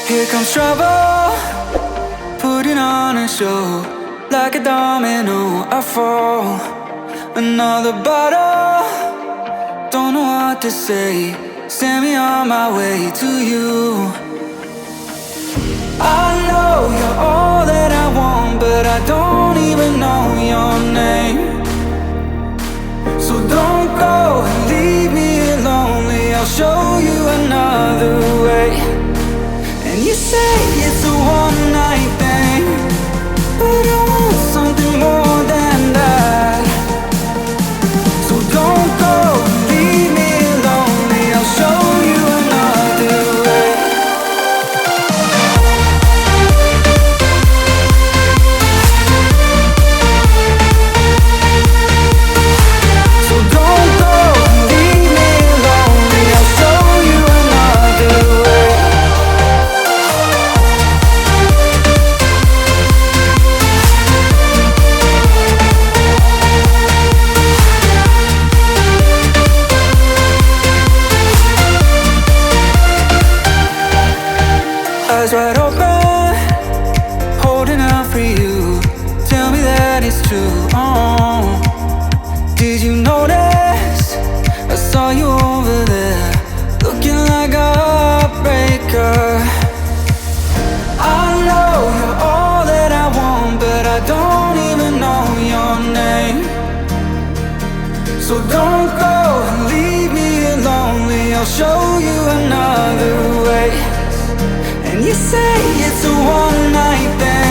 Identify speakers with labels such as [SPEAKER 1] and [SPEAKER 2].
[SPEAKER 1] Here comes trouble, putting on a show. Like a domino, I fall. Another bottle, don't know what to say. Send me on my way to you. I know you're all that I want, but I don't even know your name. So don't go and leave me lonely, I'll show you another way. And you say it's a one-night thing, but I want something more than that. So don't go and leave me lonely, I'll show you another way. So don't go and leave me lonely, I'll show you another way. Eyes wide open, holding out for you. Tell me that it's true. Oh, did you notice? I saw you over there, looking like a heartbreaker. I know you're all that I want, but I don't even know your name. So don't go and leave me lonely, I'll show you another way. And you say it's a one-night thing,